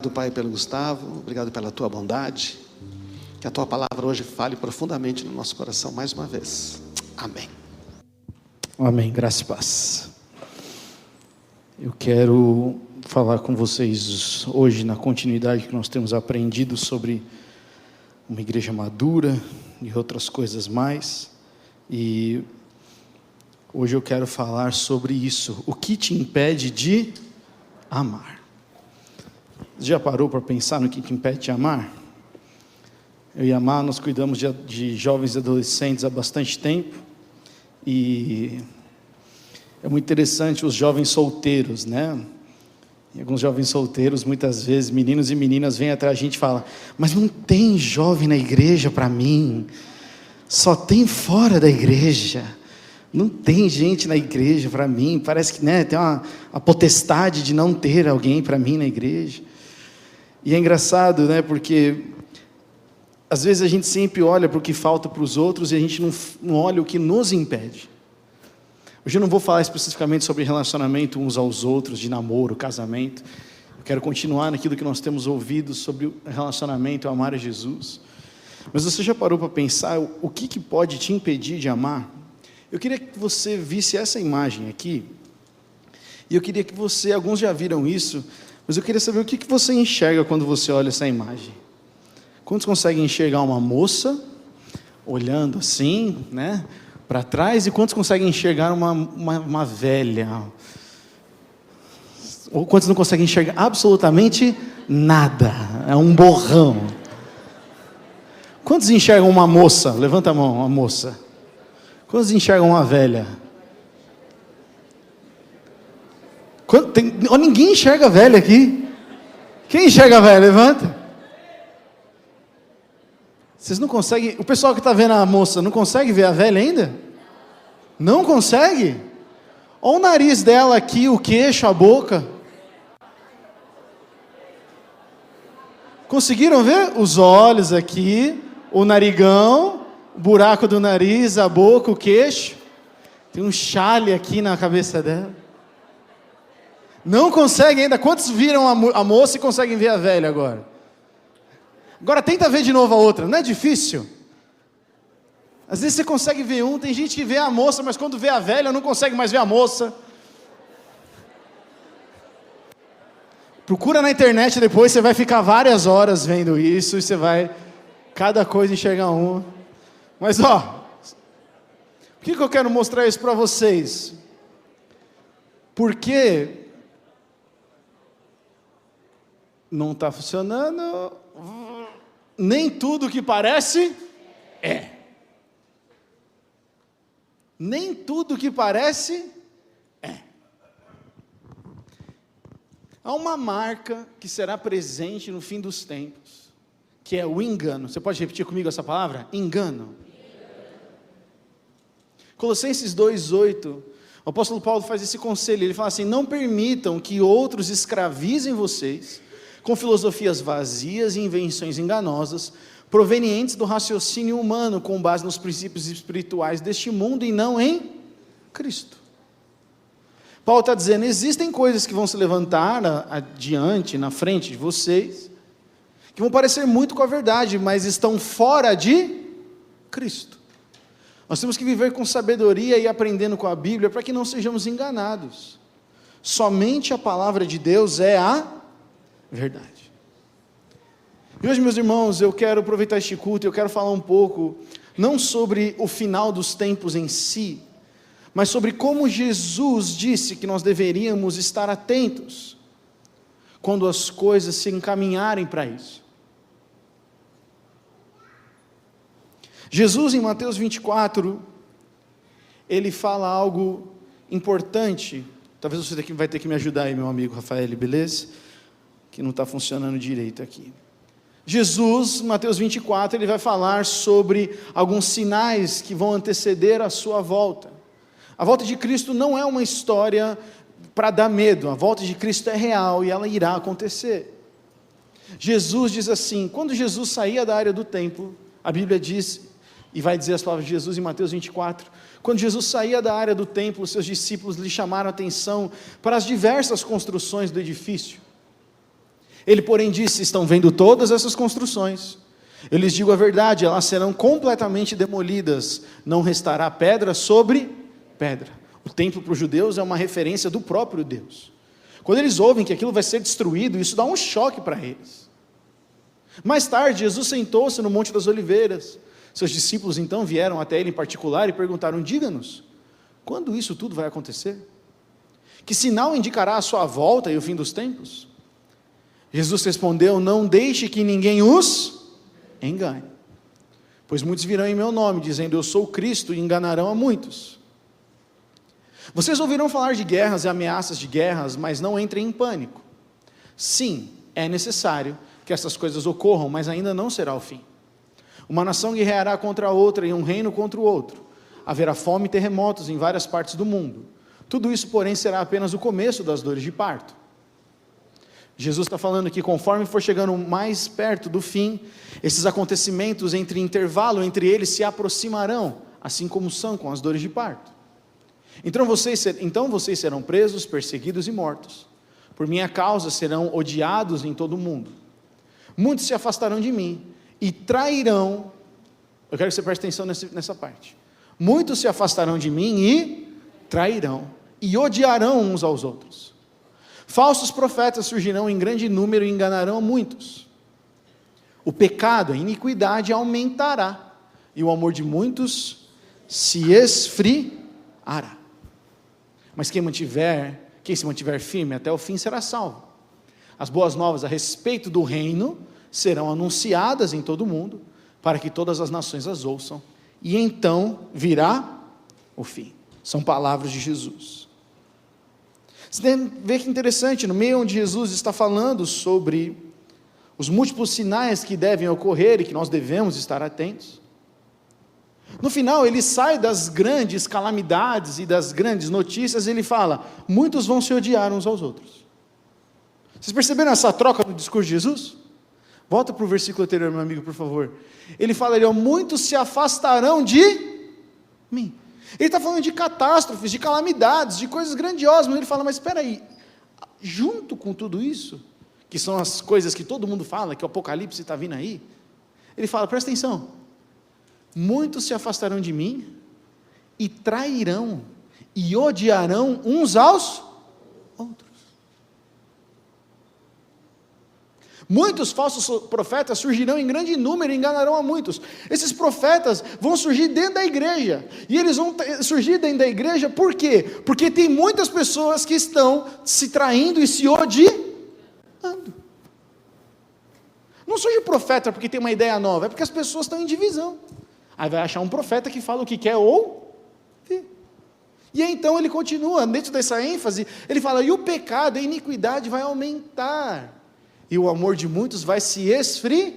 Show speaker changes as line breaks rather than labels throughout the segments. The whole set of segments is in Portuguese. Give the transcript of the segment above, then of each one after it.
Pai, pelo Gustavo, obrigado pela tua bondade, que a tua palavra hoje fale profundamente no nosso coração mais uma vez, amém.
Amém, graça e paz. Eu quero falar com vocês hoje na continuidade que nós temos aprendido sobre uma igreja madura e outras coisas mais, e hoje eu quero falar sobre isso, o que te impede de amar. Você já parou para pensar no que te impede de amar? Eu e a Mar, nós cuidamos de jovens e adolescentes há bastante tempo, e é muito interessante os jovens solteiros, né? E alguns jovens solteiros, muitas vezes, meninos e meninas vêm atrás da gente e falam: mas não tem jovem na igreja para mim, só tem fora da igreja, não tem gente na igreja para mim, parece que, né, tem a potestade de não ter alguém para mim na igreja. E é engraçado, né, porque às vezes a gente sempre olha para o que falta para os outros e a gente não olha o que nos impede. Hoje eu não vou falar especificamente sobre relacionamento uns aos outros, de namoro, casamento. Eu quero continuar naquilo que nós temos ouvido sobre o relacionamento, amar a Jesus. Mas você já parou para pensar o que pode te impedir de amar? Eu queria que você visse essa imagem aqui, e eu queria que você, alguns já viram isso, mas eu queria saber o que você enxerga quando você olha essa imagem. Quantos conseguem enxergar uma moça, olhando assim, né, para trás, e quantos conseguem enxergar uma velha? Ou quantos não conseguem enxergar absolutamente nada? É um borrão. Quantos enxergam uma moça? Levanta a mão, uma moça. Quantos enxergam uma velha? Ninguém enxerga a velha aqui. Quem enxerga a velha? Levanta. Vocês não conseguem? O pessoal que está vendo a moça não consegue ver a velha ainda? Não consegue? Olha o nariz dela aqui, o queixo, a boca. Conseguiram ver? Os olhos aqui, o narigão, o buraco do nariz, a boca, o queixo. Tem um chale aqui na cabeça dela. Não conseguem ainda. Quantos viram a moça e conseguem ver a velha agora? Agora tenta ver de novo a outra. Não é difícil? Às vezes você consegue ver um, tem gente que vê a moça, mas quando vê a velha não consegue mais ver a moça. Procura na internet depois, você vai ficar várias horas vendo isso, e você vai, cada coisa enxergar uma. Mas ó, por que eu quero mostrar isso para vocês? Porque não está funcionando. Nem tudo que parece é. Nem tudo que parece é. Há uma marca que será presente no fim dos tempos, que é o engano. Você pode repetir comigo essa palavra? Engano. Colossenses 2:8, o apóstolo Paulo faz esse conselho, ele fala assim: não permitam que outros escravizem vocês com filosofias vazias e invenções enganosas, provenientes do raciocínio humano, com base nos princípios espirituais deste mundo e não em Cristo. Paulo está dizendo: existem coisas que vão se levantar adiante, na frente de vocês, que vão parecer muito com a verdade, mas estão fora de Cristo. Nós temos que viver com sabedoria e aprendendo com a Bíblia, para que não sejamos enganados. Somente a palavra de Deus é a verdade. E hoje, meus irmãos, eu quero aproveitar este culto, eu quero falar um pouco, não sobre o final dos tempos em si, mas sobre como Jesus disse que nós deveríamos estar atentos, quando as coisas se encaminharem para isso. Jesus, em Mateus 24, ele fala algo importante. Talvez você vai ter que me ajudar aí, meu amigo Rafael, beleza? Que não está funcionando direito aqui. Jesus, Mateus 24, ele vai falar sobre alguns sinais que vão anteceder a sua volta. A volta de Cristo não é uma história para dar medo, a volta de Cristo é real e ela irá acontecer. Jesus diz assim: quando Jesus saía da área do templo, a Bíblia diz, e vai dizer as palavras de Jesus em Mateus 24, quando Jesus saía da área do templo, seus discípulos lhe chamaram a atenção para as diversas construções do edifício. Ele, porém, disse: estão vendo todas essas construções? Eu lhes digo a verdade, elas serão completamente demolidas, não restará pedra sobre pedra. O templo para os judeus é uma referência do próprio Deus. Quando eles ouvem que aquilo vai ser destruído, isso dá um choque para eles. Mais tarde, Jesus sentou-se no Monte das Oliveiras. Seus discípulos então vieram até ele em particular e perguntaram: diga-nos, quando isso tudo vai acontecer? Que sinal indicará a sua volta e o fim dos tempos? Jesus respondeu: não deixe que ninguém os engane, pois muitos virão em meu nome, dizendo eu sou Cristo, e enganarão a muitos. Vocês ouvirão falar de guerras e ameaças de guerras, mas não entrem em pânico. Sim, é necessário que essas coisas ocorram, mas ainda não será o fim. Uma nação guerreará contra a outra e um reino contra o outro. Haverá fome e terremotos em várias partes do mundo. Tudo isso, porém, será apenas o começo das dores de parto. Jesus está falando que conforme for chegando mais perto do fim, esses acontecimentos intervalo entre eles se aproximarão, assim como são com as dores de parto. Então vocês serão presos, perseguidos e mortos. Por minha causa serão odiados em todo o mundo. Muitos se afastarão de mim e trairão. Eu quero que você preste atenção nessa parte. Muitos se afastarão de mim e trairão, e odiarão uns aos outros. Falsos profetas surgirão em grande número e enganarão a muitos. O pecado, a iniquidade aumentará, e o amor de muitos se esfriará. Mas quem se mantiver firme até o fim será salvo. As boas novas a respeito do reino serão anunciadas em todo o mundo, para que todas as nações as ouçam, e então virá o fim. São palavras de Jesus. Você vê que interessante, no meio onde Jesus está falando sobre os múltiplos sinais que devem ocorrer e que nós devemos estar atentos, no final ele sai das grandes calamidades e das grandes notícias, e ele fala: muitos vão se odiar uns aos outros. Vocês perceberam essa troca no discurso de Jesus? Volta para o versículo anterior, meu amigo, por favor. Ele fala: muitos se afastarão de mim. Ele está falando de catástrofes, de calamidades, de coisas grandiosas, mas ele fala: mas espera aí, junto com tudo isso, que são as coisas que todo mundo fala, que o Apocalipse está vindo aí, ele fala, presta atenção, muitos se afastarão de mim, e trairão, e odiarão uns aos outros. Muitos falsos profetas surgirão em grande número e enganarão a muitos. Esses profetas vão surgir dentro da igreja, e eles vão surgir dentro da igreja por quê? Porque tem muitas pessoas que estão se traindo e se odiando. Não surge profeta porque tem uma ideia nova, é porque as pessoas estão em divisão. Aí vai achar um profeta que fala o que quer ouvir. E aí então ele continua, dentro dessa ênfase, ele fala: e o pecado, a iniquidade vai aumentar, e o amor de muitos vai se esfriar.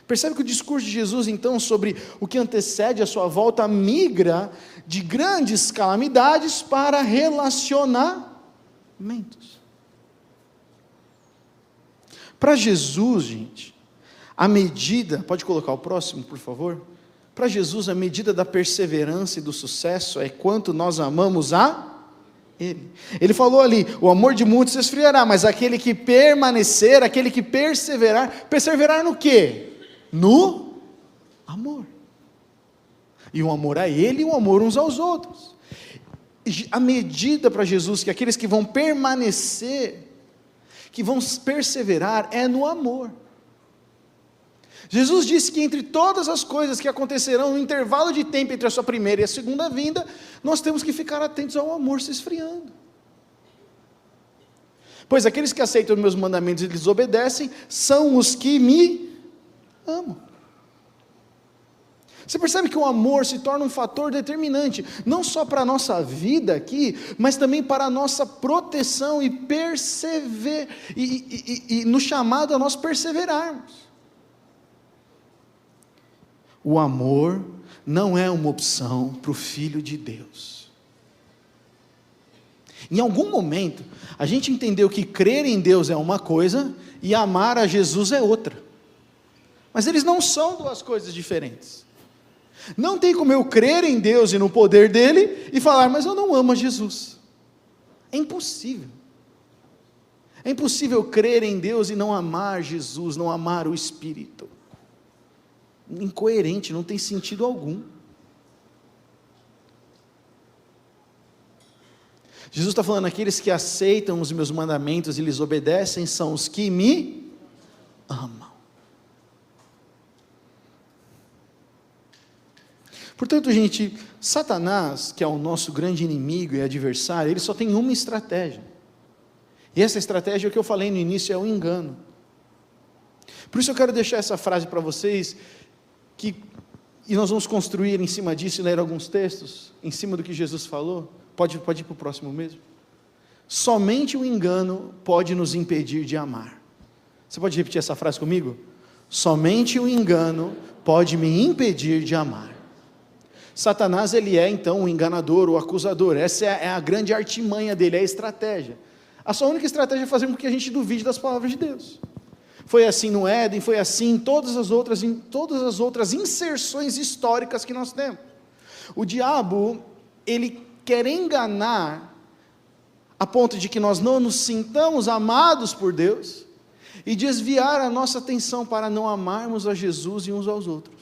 Percebe que o discurso de Jesus, então, sobre o que antecede a sua volta, migra de grandes calamidades para relacionamentos. Para Jesus, gente, a medida, pode colocar o próximo, por favor? Para Jesus, a medida da perseverança e do sucesso é quanto nós amamos a Ele. Ele falou ali: o amor de muitos se esfriará, mas aquele que permanecer, aquele que perseverar no quê? No amor. E o amor a Ele e o amor uns aos outros. A medida para Jesus, que aqueles que vão permanecer, que vão perseverar, é no amor. Jesus disse que entre todas as coisas que acontecerão no intervalo de tempo entre a sua primeira e a segunda vinda, nós temos que ficar atentos ao amor se esfriando. Pois aqueles que aceitam os meus mandamentos e lhes obedecem, são os que me amam. Você percebe que o amor se torna um fator determinante, não só para a nossa vida aqui, mas também para a nossa proteção e no chamado a nós perseverarmos. O amor não é uma opção para o Filho de Deus. Em algum momento, a gente entendeu que crer em Deus é uma coisa e amar a Jesus é outra. Mas eles não são duas coisas diferentes. Não tem como eu crer em Deus e no poder dele e falar: mas eu não amo a Jesus. É impossível. É impossível crer em Deus e não amar Jesus, não amar o Espírito. Incoerente, não tem sentido algum. Jesus está falando, aqueles que aceitam os meus mandamentos e lhes obedecem, são os que me amam. Portanto, gente, Satanás, que é o nosso grande inimigo e adversário, ele só tem uma estratégia. E essa estratégia, o que eu falei no início, é o engano. Por isso eu quero deixar essa frase para vocês, e nós vamos construir em cima disso e ler alguns textos, em cima do que Jesus falou. Pode ir para o próximo mesmo. Somente o engano pode nos impedir de amar. Você pode repetir essa frase comigo? Somente o engano pode me impedir de amar. Satanás, ele é então o enganador, o acusador. Essa é a grande artimanha dele, é a estratégia. A sua única estratégia é fazer com que a gente duvide das palavras de Deus. Foi assim no Éden, foi assim em todas as outras inserções históricas que nós temos. O diabo, ele quer enganar a ponto de que nós não nos sintamos amados por Deus e desviar a nossa atenção para não amarmos a Jesus e uns aos outros.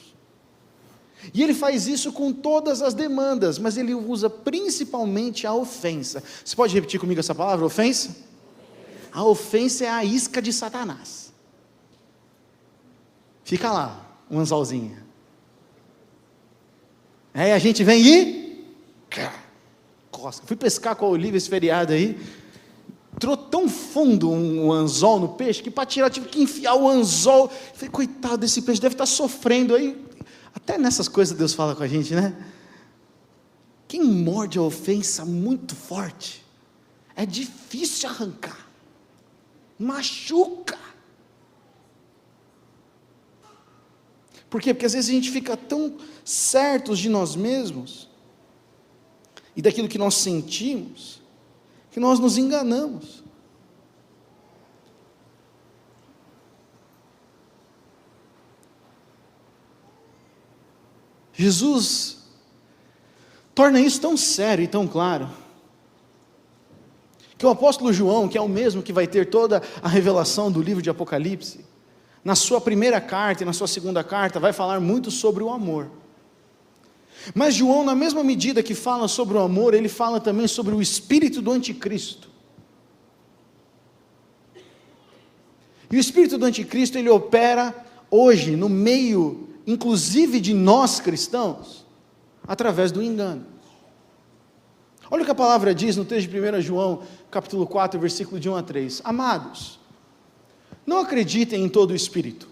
E ele faz isso com todas as demandas, mas ele usa principalmente a ofensa. Você pode repetir comigo essa palavra, ofensa? A ofensa é a isca de Satanás. Fica lá, um anzolzinho. Aí a gente vem e cosca. Fui pescar com a Olivia esse feriado aí, entrou tão fundo um anzol no peixe, que para tirar tive que enfiar o anzol. Falei, coitado desse peixe, deve estar sofrendo aí. Até nessas coisas Deus fala com a gente, né? Quem morde a ofensa muito forte, é difícil arrancar, machuca. Por quê? Porque às vezes a gente fica tão certos de nós mesmos, e daquilo que nós sentimos, que nós nos enganamos. Jesus torna isso tão sério e tão claro, que o apóstolo João, que é o mesmo que vai ter toda a revelação do livro de Apocalipse, na sua primeira carta e na sua segunda carta, vai falar muito sobre o amor. Mas João, na mesma medida que fala sobre o amor, ele fala também sobre o espírito do anticristo. E o espírito do anticristo, ele opera hoje, no meio inclusive de nós cristãos, através do engano. Olha o que a palavra diz no texto de 1 João, capítulo 4, versículo de 1 a 3. Amados, não acreditem em todo o espírito,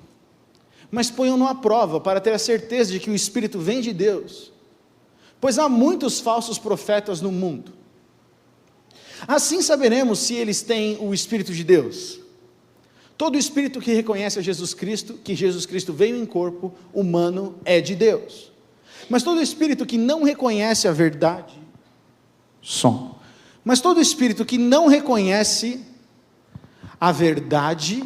mas ponham-no à prova, para ter a certeza de que o espírito vem de Deus, pois há muitos falsos profetas no mundo. Assim saberemos se eles têm o espírito de Deus. Todo espírito que reconhece a Jesus Cristo, que Jesus Cristo veio em corpo humano, é de Deus. Mas todo espírito que não reconhece a verdade, mas todo espírito que não reconhece a verdade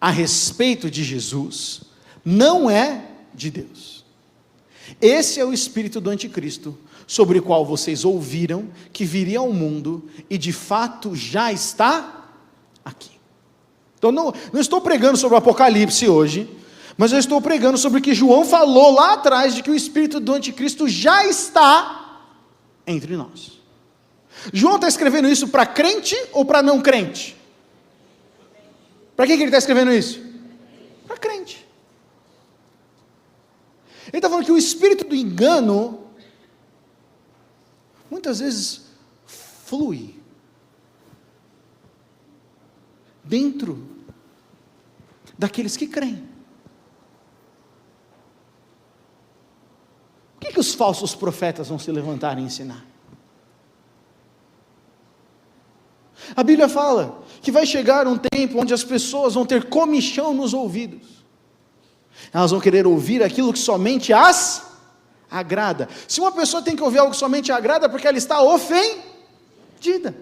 a respeito de Jesus, não é de Deus. Esse é o espírito do anticristo, sobre o qual vocês ouviram que viria ao mundo, e de fato já está aqui. Então não estou pregando sobre o Apocalipse hoje, mas eu estou pregando sobre o que João falou lá atrás, de que o espírito do anticristo já está entre nós. João está escrevendo isso para crente ou para não crente? Para quem que ele está escrevendo isso? Para crente. Ele está falando que o espírito do engano, muitas vezes, flui dentro daqueles que creem. O que os falsos profetas vão se levantar e ensinar? A Bíblia fala que vai chegar um tempo onde as pessoas vão ter comichão nos ouvidos. Elas vão querer ouvir aquilo que somente as agrada. Se uma pessoa tem que ouvir algo que somente agrada, é porque ela está ofendida.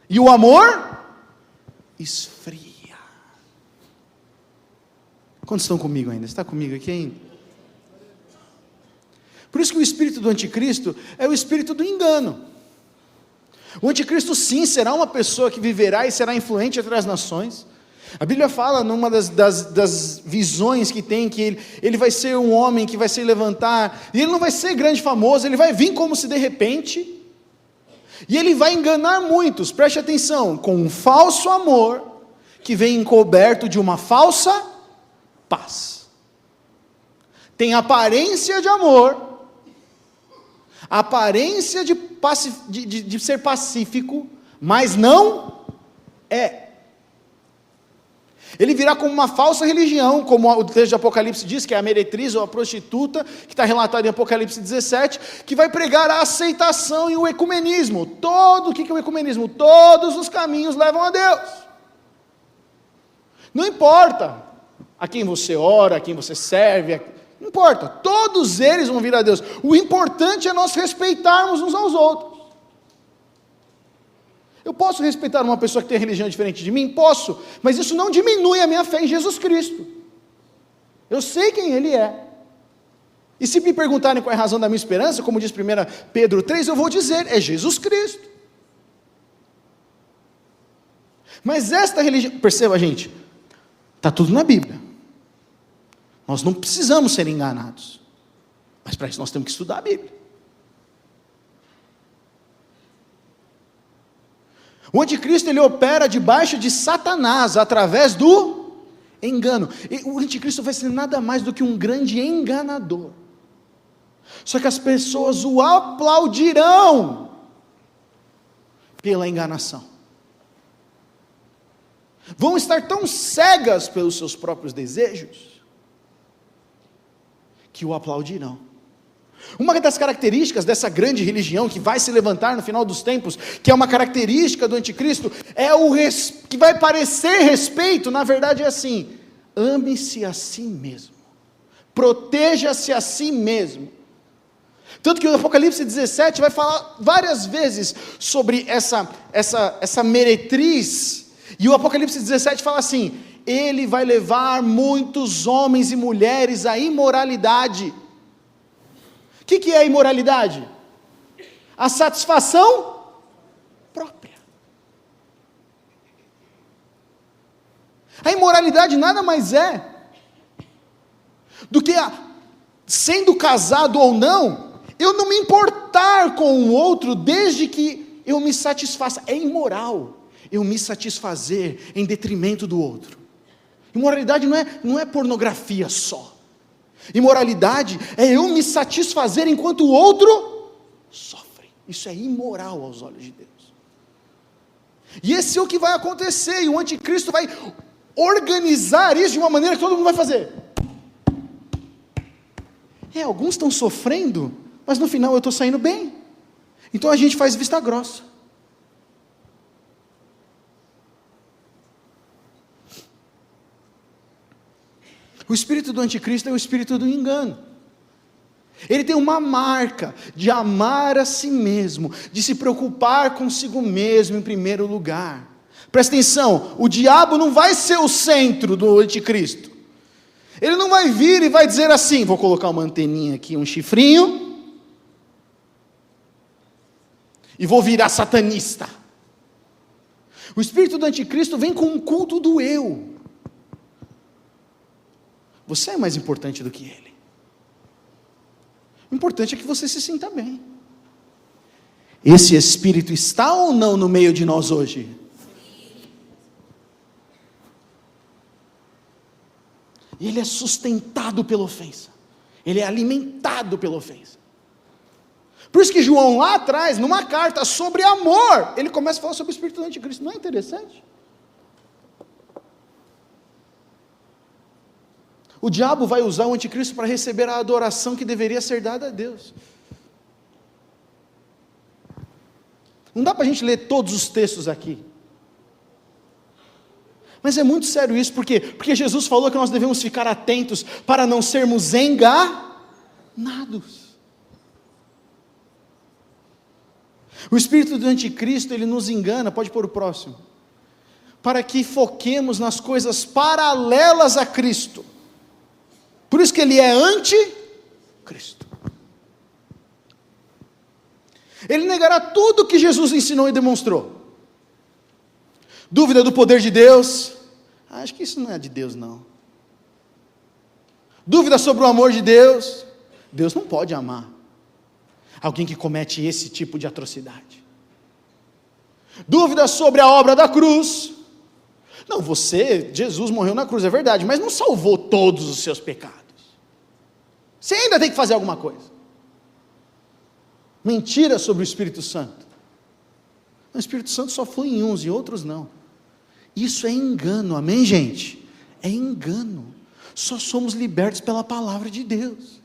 E o amor esfria. Quantos estão comigo ainda? Está comigo aqui ainda? Por isso que o espírito do anticristo é o espírito do engano. O anticristo sim será uma pessoa que viverá e será influente entre as nações. A Bíblia fala numa das visões que tem, que ele vai ser um homem que vai se levantar, e ele não vai ser grande famoso, ele vai vir como se de repente, e ele vai enganar muitos, preste atenção, com um falso amor, que vem encoberto de uma falsa paz. Tem aparência de amor, aparência de ser pacífico, mas não é. Ele virá como uma falsa religião, como o texto de Apocalipse diz, que é a meretriz ou a prostituta, que está relatado em Apocalipse 17, que vai pregar a aceitação e o ecumenismo. O que é o ecumenismo? Todos os caminhos levam a Deus. Não importa a quem você ora, a quem você serve, não importa, todos eles vão vir a Deus. O importante é nós respeitarmos uns aos outros. Eu posso respeitar uma pessoa que tem religião diferente de mim? Posso, mas isso não diminui a minha fé em Jesus Cristo. Eu sei quem Ele é. E se me perguntarem qual é a razão da minha esperança, como diz 1 Pedro 3, eu vou dizer, é Jesus Cristo. Mas esta religião, perceba gente, está tudo na Bíblia. Nós não precisamos ser enganados. Mas para isso nós temos que estudar a Bíblia. O anticristo ele opera debaixo de Satanás, através do engano. E o anticristo vai ser nada mais do que um grande enganador. Só que as pessoas o aplaudirão pela enganação. Vão estar tão cegas pelos seus próprios desejos, que o aplaudirão. Uma das características dessa grande religião que vai se levantar no final dos tempos, que é uma característica do anticristo, é que vai parecer respeito, na verdade é assim: ame-se a si mesmo, proteja-se a si mesmo. Tanto que o Apocalipse 17 vai falar várias vezes sobre essa meretriz, e o Apocalipse 17 fala assim: ele vai levar muitos homens e mulheres à imoralidade. O que é a imoralidade? A satisfação própria. A imoralidade nada mais é do que, sendo casado ou não, eu não me importar com o outro desde que eu me satisfaça. É imoral eu me satisfazer em detrimento do outro. Imoralidade não é pornografia só. Imoralidade é eu me satisfazer enquanto o outro sofre. Isso é imoral aos olhos de Deus. E esse é o que vai acontecer, e o anticristo vai organizar isso de uma maneira que todo mundo vai fazer. Alguns estão sofrendo, mas no final eu estou saindo bem. Então a gente faz vista grossa. O espírito do anticristo é o espírito do engano. Ele tem uma marca de amar a si mesmo, de se preocupar consigo mesmo em primeiro lugar. Presta atenção, o diabo não vai ser o centro do anticristo. Ele não vai vir e vai dizer assim: vou colocar uma anteninha aqui, um chifrinho, e vou virar satanista. O espírito do anticristo vem com um culto do eu. Você é mais importante do que ele. O importante é que você se sinta bem. Esse espírito está ou não no meio de nós hoje? Ele é sustentado pela ofensa. Ele é alimentado pela ofensa. Por isso que João lá atrás, numa carta sobre amor, ele começa a falar sobre o espírito do anticristo. Não é interessante? O diabo vai usar o anticristo para receber a adoração que deveria ser dada a Deus. Não dá para a gente ler todos os textos aqui. Mas é muito sério isso, por quê? Porque Jesus falou que nós devemos ficar atentos para não sermos enganados. O espírito do anticristo, ele nos engana, pode pôr o próximo, para que foquemos nas coisas paralelas a Cristo. Por isso que ele é anticristo. Ele negará tudo que Jesus ensinou e demonstrou. Dúvida do poder de Deus? Acho que isso não é de Deus, não. Dúvida sobre o amor de Deus? Deus não pode amar alguém que comete esse tipo de atrocidade. Dúvida sobre a obra da cruz? Não, Jesus morreu na cruz, é verdade, mas não salvou todos os seus pecados. Você ainda tem que fazer alguma coisa. Mentira sobre o Espírito Santo. O Espírito Santo só flui em uns, em outros não. Isso é engano, amém, gente? É engano. Só somos libertos pela palavra de Deus.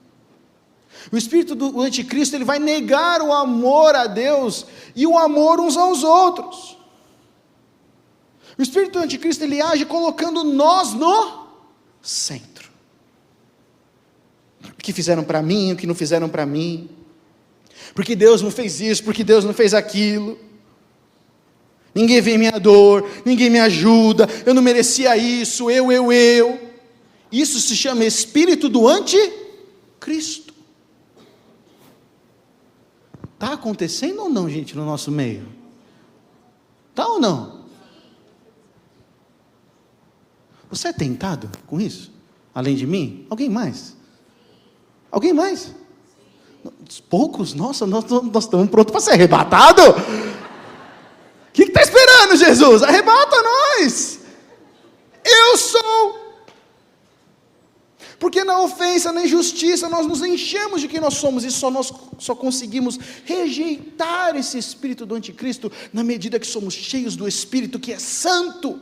O espírito do anticristo, ele vai negar o amor a Deus e o amor uns aos outros. O espírito do anticristo, ele age colocando nós no centro. O que fizeram para mim, o que não fizeram para mim. Porque Deus não fez isso, porque Deus não fez aquilo. Ninguém vê minha dor, ninguém me ajuda, eu não merecia isso, eu. Isso se chama espírito do anticristo. Está acontecendo ou não, gente, no nosso meio? Está ou não? Você é tentado com isso? Além de mim? Alguém mais? Alguém mais? Poucos? Nossa, nós estamos prontos para ser arrebatado? O que está esperando, Jesus? Arrebata nós! Eu sou! Porque na ofensa, na injustiça, nós nos enchemos de quem nós somos, e nós só conseguimos rejeitar esse espírito do anticristo, na medida que somos cheios do Espírito que é santo,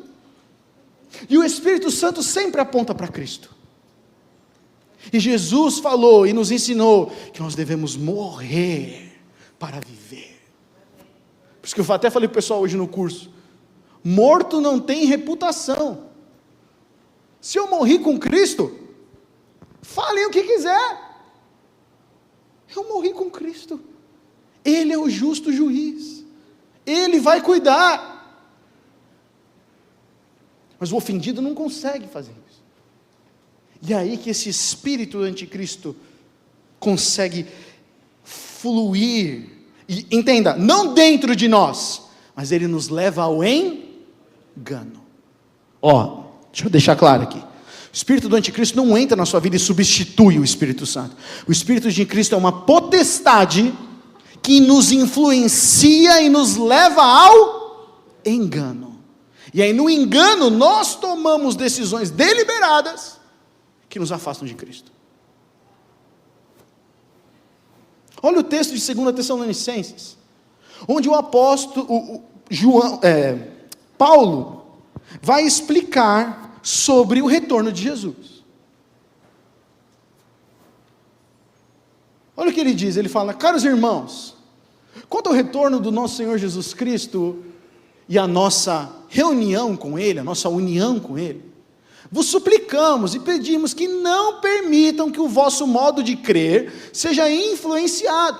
e o Espírito Santo sempre aponta para Cristo, e Jesus falou e nos ensinou, que nós devemos morrer para viver, por isso que eu até falei para o pessoal hoje no curso, morto não tem reputação, se eu morri com Cristo, falem o que quiser, eu morri com Cristo, Ele é o justo juiz, Ele vai cuidar, mas o ofendido não consegue fazer isso, e é aí que esse espírito do anticristo consegue fluir, e entenda, não dentro de nós, mas ele nos leva ao engano. Deixa eu deixar claro aqui, o espírito do anticristo não entra na sua vida e substitui o Espírito Santo. O espírito de Cristo é uma potestade que nos influencia e nos leva ao engano. E aí no engano nós tomamos decisões deliberadas que nos afastam de Cristo. Olha o texto de 2 Tessalonicenses, onde o apóstolo Paulo vai explicar sobre o retorno de Jesus. Olha o que ele diz, ele fala: caros irmãos, quanto ao retorno do nosso Senhor Jesus Cristo e a nossa reunião com Ele, a nossa união com Ele, vos suplicamos e pedimos que não permitam que o vosso modo de crer seja influenciado,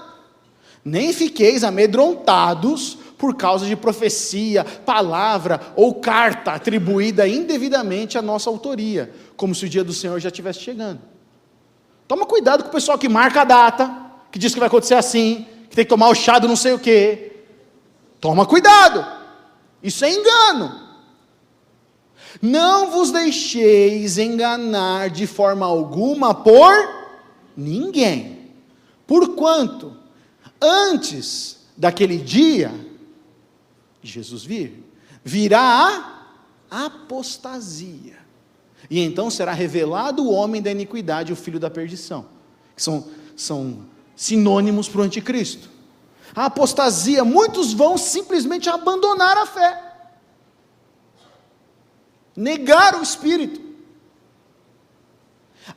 nem fiqueis amedrontados por causa de profecia, palavra ou carta atribuída indevidamente à nossa autoria, como se o dia do Senhor já estivesse chegando. Toma cuidado com o pessoal que marca a data, que diz que vai acontecer assim, que tem que tomar o chá do não sei o quê. Toma cuidado, isso é engano. Não vos deixeis enganar de forma alguma por ninguém, porquanto antes daquele dia Jesus virá a apostasia, e então será revelado o homem da iniquidade e o filho da perdição, que são sinônimos para o anticristo. A apostasia, muitos vão simplesmente abandonar a fé, negar o Espírito.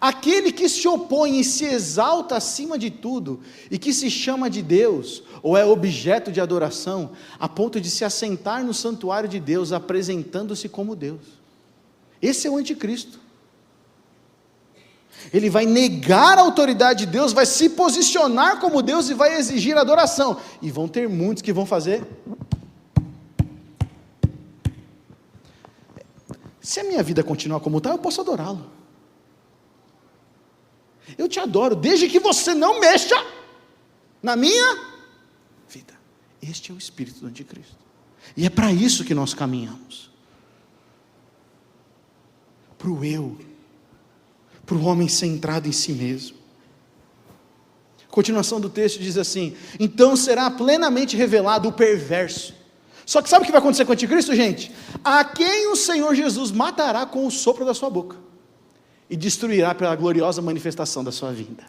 Aquele que se opõe e se exalta acima de tudo, e que se chama de Deus, ou é objeto de adoração, a ponto de se assentar no santuário de Deus, apresentando-se como Deus. Esse é o anticristo. Ele vai negar a autoridade de Deus, vai se posicionar como Deus e vai exigir adoração. E vão ter muitos que vão fazer. Se a minha vida continuar como está, eu posso adorá-lo. Eu te adoro, desde que você não mexa na minha vida. Este é o espírito do anticristo. E é para isso que nós caminhamos. Para o eu. Para o homem centrado em si mesmo. A continuação do texto diz assim: então será plenamente revelado o perverso. Só que sabe o que vai acontecer com o anticristo, gente? A quem o Senhor Jesus matará com o sopro da sua boca. E destruirá pela gloriosa manifestação da sua vinda.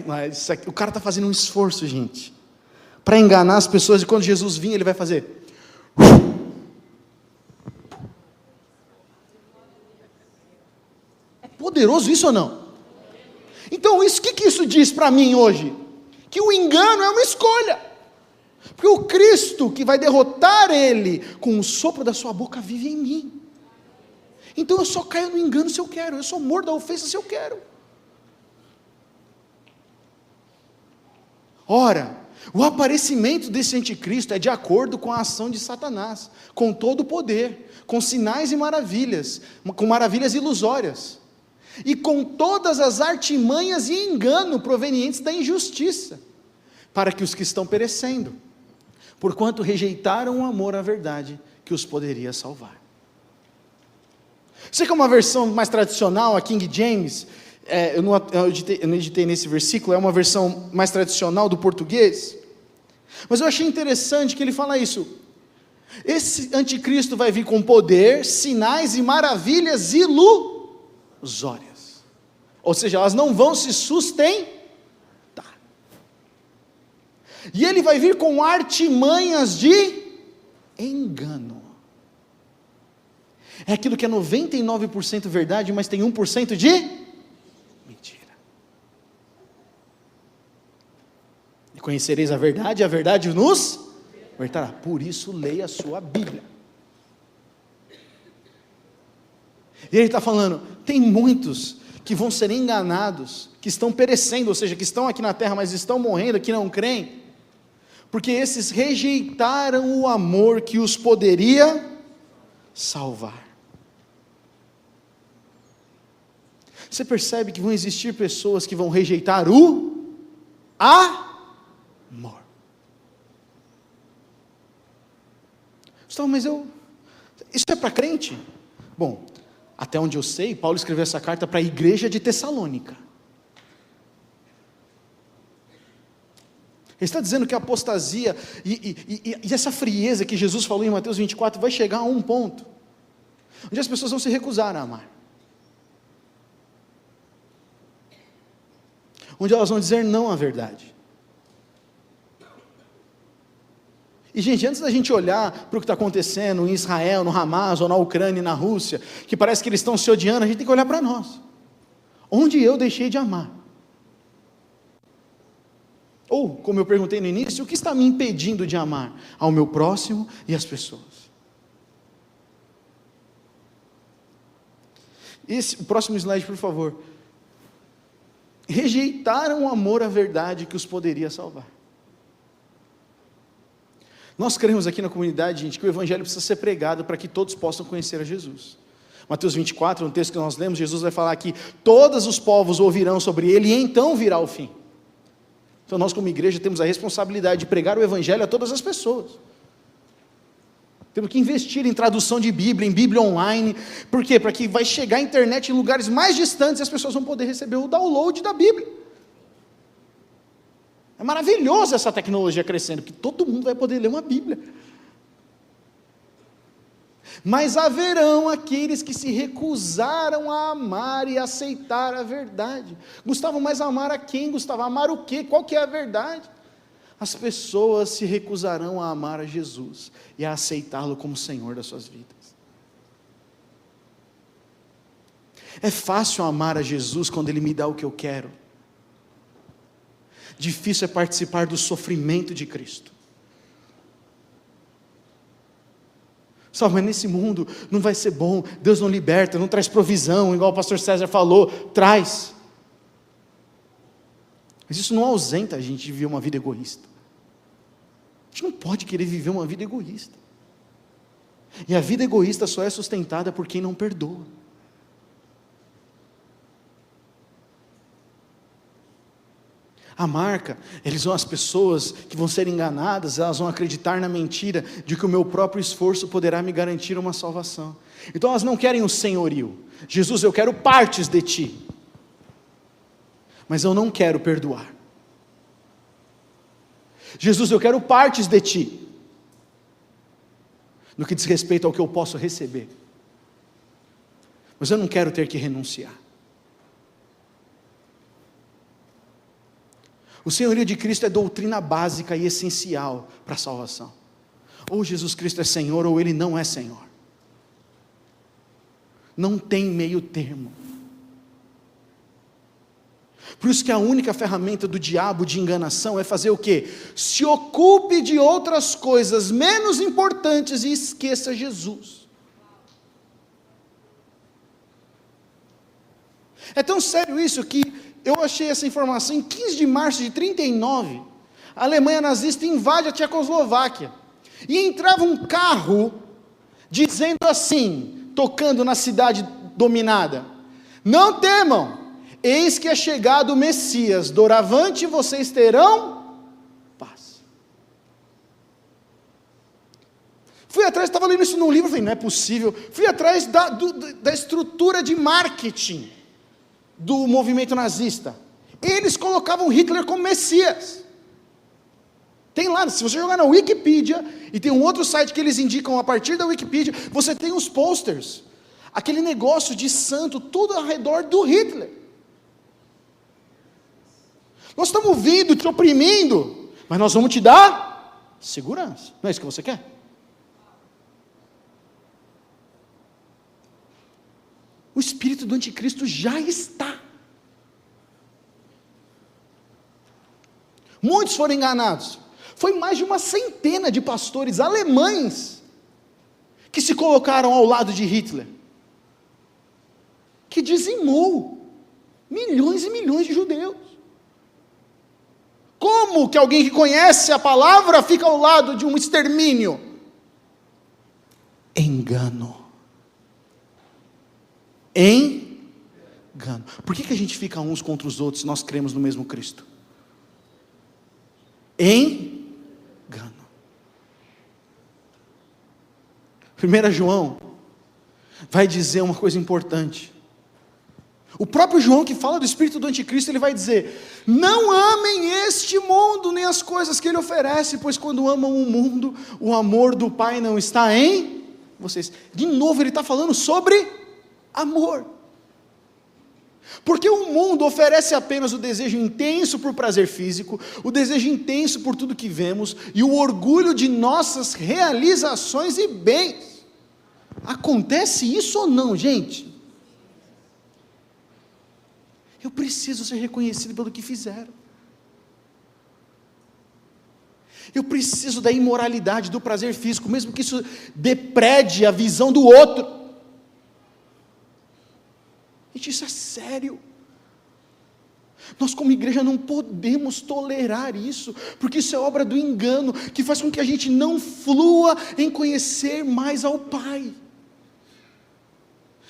Mas isso aqui, o cara está fazendo um esforço, gente, para enganar as pessoas, e quando Jesus vir, ele vai fazer. É poderoso isso ou não? Então, o que isso diz para mim hoje? Que o engano é uma escolha. Porque o Cristo que vai derrotar ele com o sopro da sua boca vive em mim. Então eu só caio no engano se eu quero, eu só mordo a ofensa se eu quero. Ora, o aparecimento desse anticristo é de acordo com a ação de Satanás, com todo o poder, com sinais e maravilhas, com maravilhas ilusórias, e com todas as artimanhas e engano provenientes da injustiça, para que os que estão perecendo, porquanto rejeitaram o amor à verdade que os poderia salvar. Você quer uma versão mais tradicional, a King James? Eu não editei nesse versículo, é uma versão mais tradicional do português, mas eu achei interessante que ele fala isso. Esse anticristo vai vir com poder, sinais e maravilhas ilusórias, ou seja, elas não vão se sustentar, e ele vai vir com artimanhas de engano. É aquilo que é 99% verdade, mas tem 1% de mentira. E conhecereis a verdade nos libertará. Por isso leia a sua Bíblia. E ele está falando, tem muitos que vão ser enganados, que estão perecendo, ou seja, que estão aqui na terra, mas estão morrendo, que não creem, porque esses rejeitaram o amor que os poderia salvar. Você percebe que vão existir pessoas que vão rejeitar o amor. Gustavo, mas isso é para crente? Bom, até onde eu sei, Paulo escreveu essa carta para a igreja de Tessalônica. Ele está dizendo que a apostasia e essa frieza que Jesus falou em Mateus 24 vai chegar a um ponto onde as pessoas vão se recusar a amar, onde elas vão dizer não à verdade. E gente, antes da gente olhar para o que está acontecendo em Israel, no Hamas, ou na Ucrânia e na Rússia, que parece que eles estão se odiando, a gente tem que olhar para nós. Onde eu deixei de amar? Ou, como eu perguntei no início, o que está me impedindo de amar ao meu próximo e às pessoas? O próximo slide, por favor. Rejeitaram o amor à verdade que os poderia salvar. Nós cremos aqui na comunidade, gente, que o evangelho precisa ser pregado para que todos possam conhecer a Jesus. Mateus 24, no texto que nós lemos, Jesus vai falar que todos os povos ouvirão sobre ele e então virá o fim. Então nós como igreja temos a responsabilidade de pregar o evangelho a todas as pessoas. Temos que investir em tradução de Bíblia, em Bíblia online. Por quê? Para que vai chegar a internet em lugares mais distantes e as pessoas vão poder receber o download da Bíblia. É maravilhoso essa tecnologia crescendo, porque todo mundo vai poder ler uma Bíblia. Mas haverão aqueles que se recusaram a amar e aceitar a verdade. Gustavo, mas amar a quem, Gustavo? Amar o quê? Qual que é a verdade? As pessoas se recusarão a amar a Jesus e a aceitá-lo como Senhor das suas vidas. É fácil amar a Jesus quando Ele me dá o que eu quero. Difícil é participar do sofrimento de Cristo. Só, mas nesse mundo não vai ser bom, Deus não liberta, não traz provisão, igual o pastor César falou, traz. Mas isso não ausenta a gente de viver uma vida egoísta. A gente não pode querer viver uma vida egoísta. E a vida egoísta só é sustentada por quem não perdoa. A marca, as pessoas que vão ser enganadas, elas vão acreditar na mentira de que o meu próprio esforço poderá me garantir uma salvação. Então elas não querem o senhorio. Jesus, eu quero partes de ti, mas eu não quero perdoar. Jesus, eu quero partes de ti, no que diz respeito ao que eu posso receber, mas eu não quero ter que renunciar. O senhorio de Cristo é doutrina básica e essencial para a salvação. Ou Jesus Cristo é Senhor, ou Ele não é Senhor. Não tem meio termo. Por isso que a única ferramenta do diabo de enganação é fazer o quê? Se ocupe de outras coisas menos importantes e esqueça Jesus. É tão sério isso que eu achei essa informação em 15 de março de 1939, a Alemanha nazista invade a Tchecoslováquia, e entrava um carro, dizendo assim, tocando na cidade dominada: não temam, eis que é chegado o Messias, doravante vocês terão paz. Fui atrás, estava lendo isso num livro, falei, não é possível, fui atrás da estrutura de marketing do movimento nazista. Eles colocavam Hitler como Messias. Tem lá, se você jogar na Wikipedia, e tem um outro site que eles indicam a partir da Wikipedia, você tem os posters, aquele negócio de santo, tudo ao redor do Hitler. Nós estamos vindo, te oprimindo, mas nós vamos te dar segurança. Não é isso que você quer? O espírito do anticristo já está. Muitos foram enganados. Foi mais de uma centena de pastores alemães que se colocaram ao lado de Hitler, que dizimou milhões e milhões de judeus. Como que alguém que conhece a palavra fica ao lado de um extermínio? Engano. Engano. Por que a gente fica uns contra os outros se nós cremos no mesmo Cristo? Engano. 1 João vai dizer uma coisa importante. O próprio João, que fala do espírito do anticristo, ele vai dizer: não amem este mundo, nem as coisas que ele oferece, pois quando amam o mundo, o amor do Pai não está em vocês. De novo ele está falando sobre amor. Porque o mundo oferece apenas o desejo intenso por prazer físico, o desejo intenso por tudo que vemos, e o orgulho de nossas realizações e bens. Acontece isso ou não, gente? Eu preciso ser reconhecido pelo que fizeram. Eu preciso da imoralidade, do prazer físico, mesmo que isso deprede a visão do outro. Gente, isso é sério. Nós como igreja não podemos tolerar isso, porque isso é obra do engano, que faz com que a gente não flua em conhecer mais ao Pai.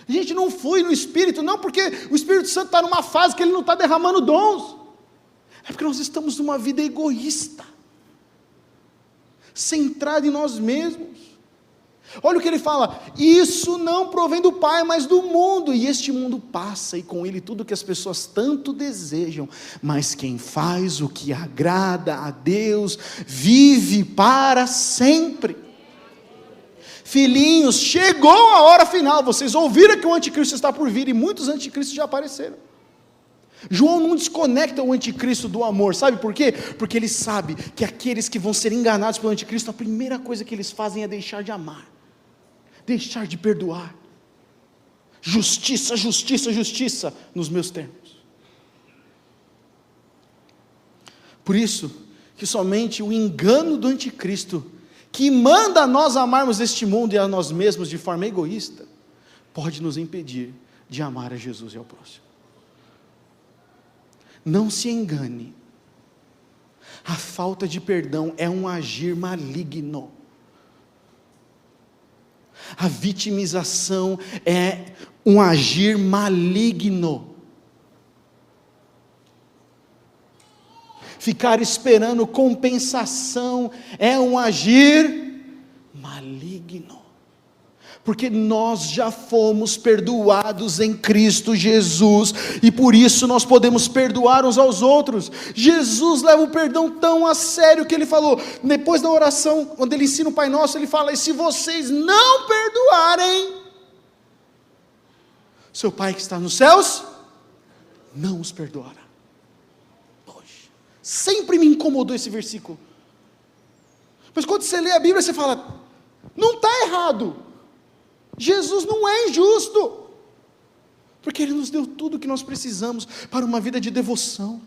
A gente não flui no Espírito, não porque o Espírito Santo está numa fase que ele não está derramando dons, é porque nós estamos numa vida egoísta, centrada em nós mesmos. Olha o que ele fala: isso não provém do Pai, mas do mundo, e este mundo passa, e com ele tudo que as pessoas tanto desejam, mas quem faz o que agrada a Deus, vive para sempre. Filhinhos, chegou a hora final, vocês ouviram que o anticristo está por vir, e muitos anticristos já apareceram. João não desconecta o anticristo do amor, sabe por quê? Porque ele sabe que aqueles que vão ser enganados pelo anticristo, a primeira coisa que eles fazem é deixar de amar, deixar de perdoar. Justiça, justiça, justiça, nos meus termos. Por isso, que somente o engano do anticristo, que manda nós amarmos este mundo e a nós mesmos de forma egoísta, pode nos impedir de amar a Jesus e ao próximo. Não se engane, a falta de perdão é um agir maligno. A vitimização é um agir maligno. Ficar esperando compensação é um agir maligno. Porque nós já fomos perdoados em Cristo Jesus, e por isso nós podemos perdoar uns aos outros. Jesus leva o perdão tão a sério que ele falou, depois da oração, quando ele ensina o Pai Nosso, ele fala: e se vocês não perdoarem, seu Pai que está nos céus não os perdoará. Poxa, sempre me incomodou esse versículo. Mas quando você lê a Bíblia, você fala: não está errado. Jesus não é injusto, porque Ele nos deu tudo o que nós precisamos para uma vida de devoção,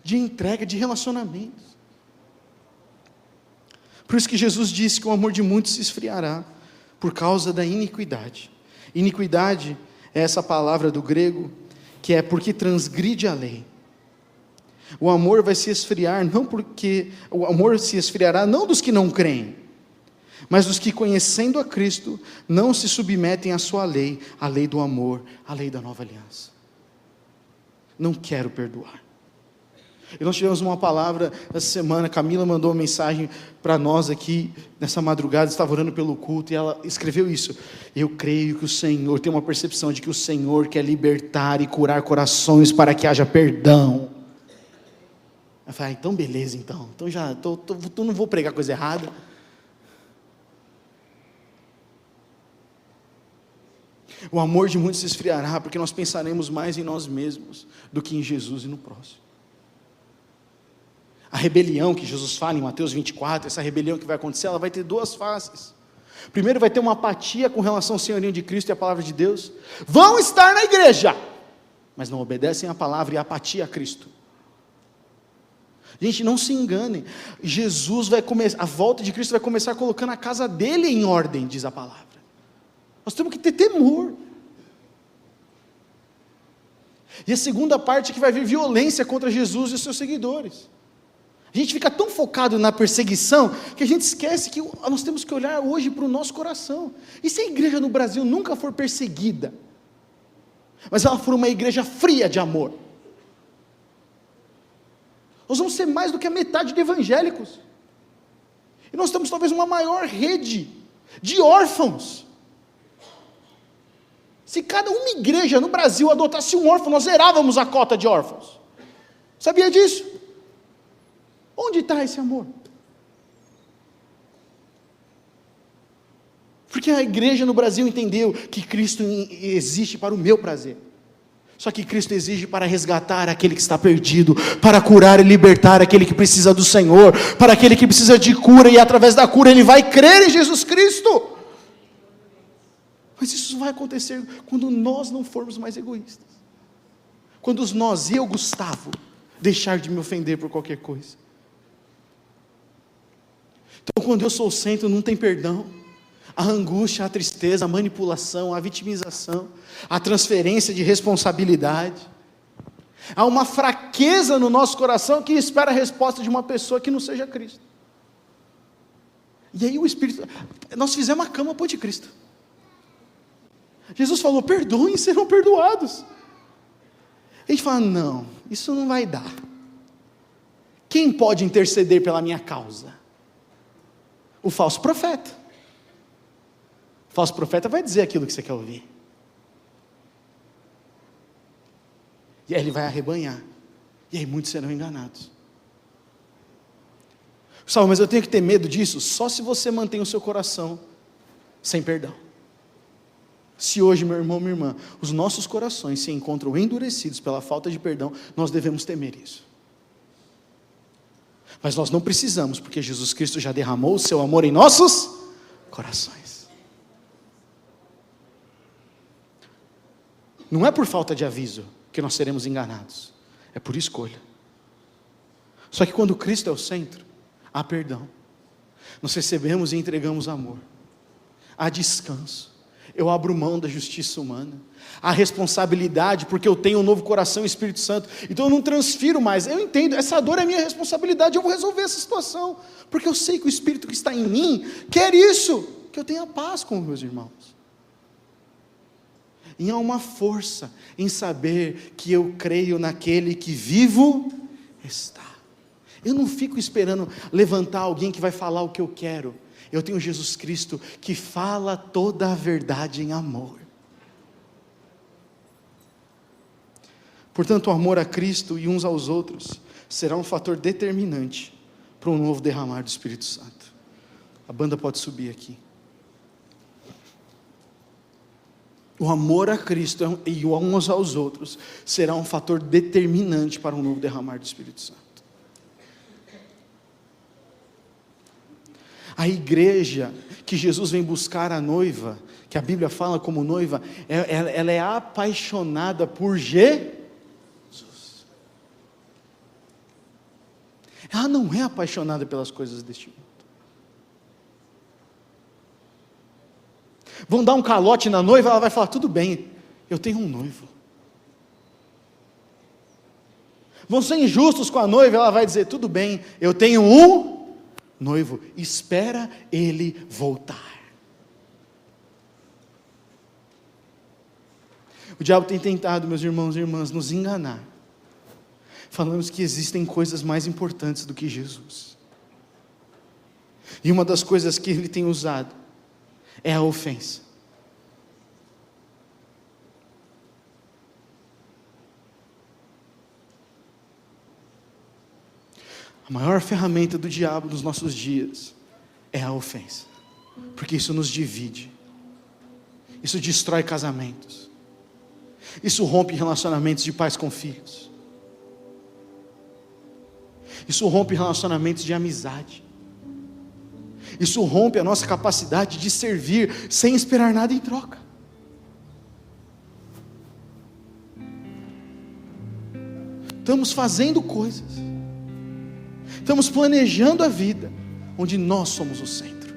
de entrega, de relacionamentos. Por isso que Jesus disse que o amor de muitos se esfriará, por causa da iniquidade. Iniquidade é essa palavra do grego, que é porque transgride a lei. O amor vai se esfriar, o amor se esfriará não dos que não creem, mas dos que, conhecendo a Cristo, não se submetem à sua lei, a lei do amor, a lei da nova aliança. Não quero perdoar. E nós tivemos uma palavra essa semana, Camila mandou uma mensagem para nós aqui, nessa madrugada, estava orando pelo culto, e ela escreveu isso: eu creio que o Senhor, tem uma percepção de que o Senhor quer libertar e curar corações para que haja perdão. Eu falei: então beleza, então já não vou pregar coisa errada. O amor de muitos se esfriará, porque nós pensaremos mais em nós mesmos do que em Jesus e no próximo. A rebelião que Jesus fala em Mateus 24, essa rebelião que vai acontecer, ela vai ter duas faces. Primeiro, vai ter uma apatia com relação ao senhorio de Cristo e à palavra de Deus. Vão estar na igreja, mas não obedecem à palavra, e a apatia a Cristo. Gente, não se enganem, Jesus vai começar, a volta de Cristo vai começar colocando a casa dele em ordem, diz a palavra. Nós temos que ter temor. E a segunda parte é que vai vir violência contra Jesus e os seus seguidores. A gente fica tão focado na perseguição, que a gente esquece que nós temos que olhar hoje para o nosso coração. E se a igreja no Brasil nunca for perseguida, mas ela for uma igreja fria de amor, nós vamos ser mais do que a metade de evangélicos. E nós temos talvez uma maior rede de órfãos. Se cada uma igreja no Brasil adotasse um órfão, nós zerávamos a cota de órfãos. Sabia disso? Onde está esse amor? Porque a igreja no Brasil entendeu que Cristo existe para o meu prazer. Só que Cristo exige para resgatar aquele que está perdido, para curar e libertar aquele que precisa do Senhor, para aquele que precisa de cura, e através da cura ele vai crer em Jesus Cristo. Mas isso vai acontecer quando nós não formos mais egoístas. Quando eu, Gustavo, deixar de me ofender por qualquer coisa. Então, quando eu sou o centro, não tem perdão. A angústia, a tristeza, a manipulação, a vitimização, a transferência de responsabilidade. Há uma fraqueza no nosso coração que espera a resposta de uma pessoa que não seja Cristo. E aí o Espírito... Nós fizemos a cama para o de Cristo. Jesus falou: perdoem e serão perdoados. A gente fala: não, isso não vai dar. Quem pode interceder pela minha causa? O falso profeta. O falso profeta vai dizer aquilo que você quer ouvir. E aí ele vai arrebanhar. E aí muitos serão enganados. Sabe, mas eu tenho que ter medo disso? Só se você mantém o seu coração sem perdão. Se hoje, meu irmão, minha irmã, os nossos corações se encontram endurecidos pela falta de perdão, nós devemos temer isso. Mas nós não precisamos, porque Jesus Cristo já derramou o seu amor em nossos corações. Não é por falta de aviso que nós seremos enganados, é por escolha. Só que quando Cristo é o centro, há perdão. Nós recebemos e entregamos amor. Há descanso. Eu abro mão da justiça humana. Há responsabilidade, porque eu tenho um novo coração e Espírito Santo. Então eu não transfiro mais. Eu entendo, essa dor é minha responsabilidade. Eu vou resolver essa situação. Porque eu sei que o Espírito que está em mim quer isso. Que eu tenha paz com os meus irmãos. E há uma força em saber que eu creio naquele que vivo está. Eu não fico esperando levantar alguém que vai falar o que eu quero. Eu tenho Jesus Cristo que fala toda a verdade em amor. Portanto, o amor a Cristo e uns aos outros será um fator determinante para um novo derramar do Espírito Santo. A banda pode subir aqui. O amor a Cristo e uns aos outros será um fator determinante para um novo derramar do Espírito Santo. A igreja que Jesus vem buscar a noiva, que a Bíblia fala como noiva, ela é apaixonada por Jesus. Ela não é apaixonada pelas coisas deste mundo. Vão dar um calote na noiva, ela vai falar, tudo bem, eu tenho um noivo. Vão ser injustos com a noiva, ela vai dizer, tudo bem, eu tenho um noivo, espera ele voltar. O diabo tem tentado, meus irmãos e irmãs, nos enganar. Falamos que existem coisas mais importantes do que Jesus. E uma das coisas que ele tem usado é a ofensa. A maior ferramenta do diabo nos nossos dias é a ofensa, porque isso nos divide, isso destrói casamentos, isso rompe relacionamentos de pais com filhos, isso rompe relacionamentos de amizade, isso rompe a nossa capacidade de servir sem esperar nada em troca. Estamos fazendo coisas, estamos planejando a vida, onde nós somos o centro.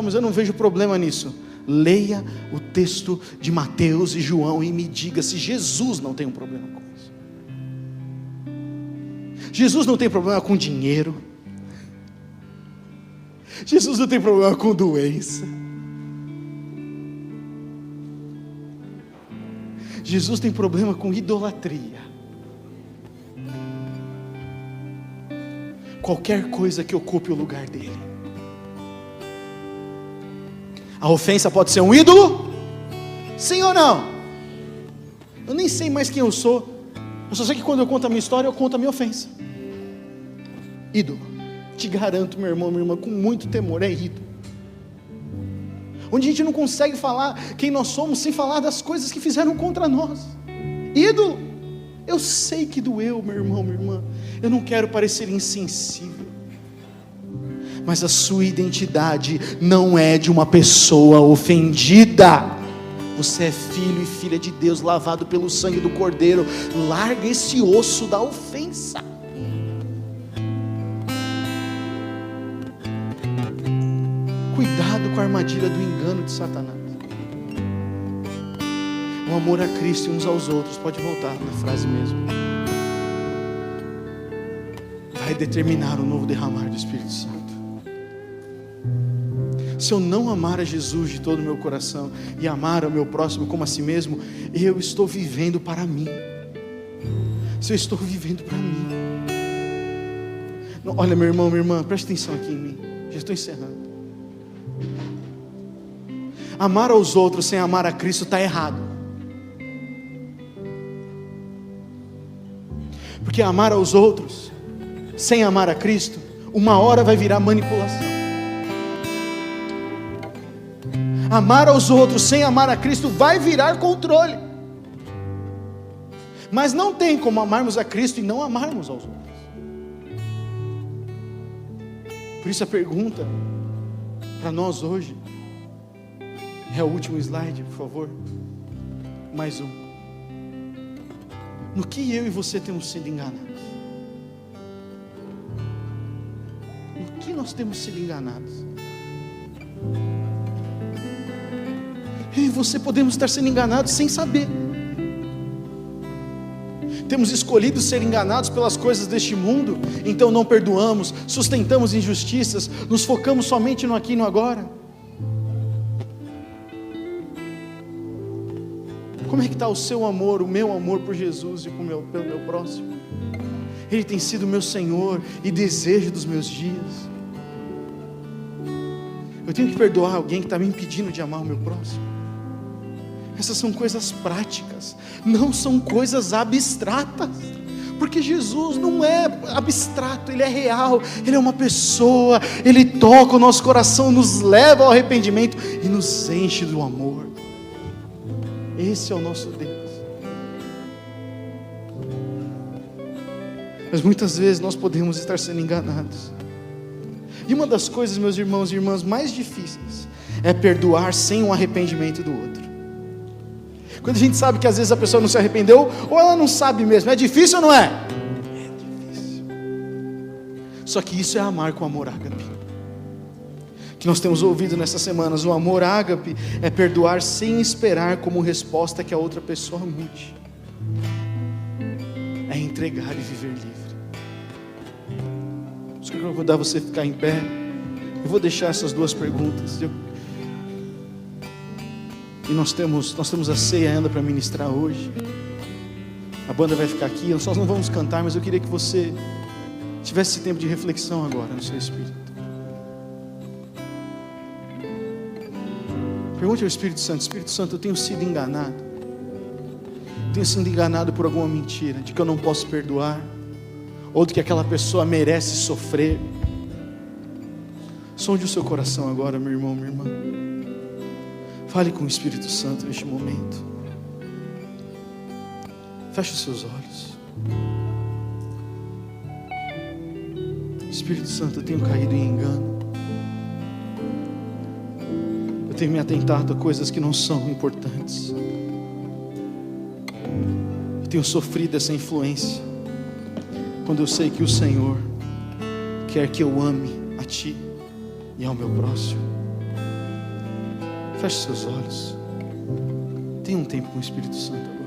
Mas eu não vejo problema nisso. Leia o texto de Mateus e João e me diga se Jesus não tem um problema com isso. Jesus não tem problema com dinheiro. Jesus não tem problema com doença. Jesus tem problema com idolatria. Qualquer coisa que ocupe o lugar dele. A ofensa pode ser um ídolo? Sim ou não? Eu nem sei mais quem eu sou. Eu só sei que quando eu conto a minha história, eu conto a minha ofensa. Ídolo. Te garanto, meu irmão, minha irmã, com muito temor, é ídolo. Onde a gente não consegue falar quem nós somos sem falar das coisas que fizeram contra nós. Ídolo. Eu sei que doeu, meu irmão, minha irmã. Eu não quero parecer insensível. Mas a sua identidade não é de uma pessoa ofendida. Você é filho e filha de Deus, lavado pelo sangue do Cordeiro. Larga esse osso da ofensa. Cuidado com a armadilha do engano de Satanás. O amor a Cristo e uns aos outros, pode voltar na frase mesmo, vai determinar o novo derramar do Espírito Santo. Se eu não amar a Jesus de todo o meu coração e amar ao meu próximo como a si mesmo, eu estou vivendo para mim. Se eu estou vivendo para mim, não, olha, meu irmão, minha irmã, preste atenção aqui em mim, já estou encerrando. Amar aos outros sem amar a Cristo está errado. Porque amar aos outros sem amar a Cristo, uma hora vai virar manipulação. Amar aos outros sem amar a Cristo vai virar controle. Mas não tem como amarmos a Cristo e não amarmos aos outros. Por isso a pergunta para nós hoje é o último slide, por favor. Mais um. No que eu e você temos sido enganados? No que nós temos sido enganados? Eu e você podemos estar sendo enganados sem saber. Temos escolhido ser enganados pelas coisas deste mundo, então não perdoamos, sustentamos injustiças, nos focamos somente no aqui e no agora. Como é que está o seu amor, o meu amor por Jesus e pelo meu próximo? Ele tem sido meu Senhor e desejo dos meus dias. Eu tenho que perdoar alguém que está me impedindo de amar o meu próximo. Essas são coisas práticas, não são coisas abstratas. Porque Jesus não é abstrato, Ele é real, Ele é uma pessoa, Ele toca o nosso coração, nos leva ao arrependimento e nos enche do amor. Esse é o nosso Deus. Mas muitas vezes nós podemos estar sendo enganados. E uma das coisas, meus irmãos e irmãs, mais difíceis é perdoar sem um arrependimento do outro. Quando a gente sabe que às vezes a pessoa não se arrependeu, ou ela não sabe mesmo, é difícil ou não é? É difícil. Só que isso é amar com amor ágape. Que nós temos ouvido nessas semanas, o amor ágape é perdoar sem esperar como resposta que a outra pessoa mude. É entregar e viver livre. Por isso que eu vou dar você ficar em pé. Eu vou deixar essas duas perguntas. E nós temos a ceia ainda para ministrar hoje. A banda vai ficar aqui, nós não vamos cantar, mas eu queria que você tivesse esse tempo de reflexão agora no seu espírito. Pergunte ao Espírito Santo, eu tenho sido enganado? Tenho sido enganado por alguma mentira, de que eu não posso perdoar, ou de que aquela pessoa merece sofrer? Sonde o seu coração agora, meu irmão, minha irmã. Fale com o Espírito Santo neste momento. Feche os seus olhos. Espírito Santo, eu tenho caído em engano. Eu tenho me atentado a coisas que não são importantes. Eu tenho sofrido essa influência, quando eu sei que o Senhor quer que eu ame a Ti e ao meu próximo. Feche seus olhos. Tenha um tempo com o Espírito Santo.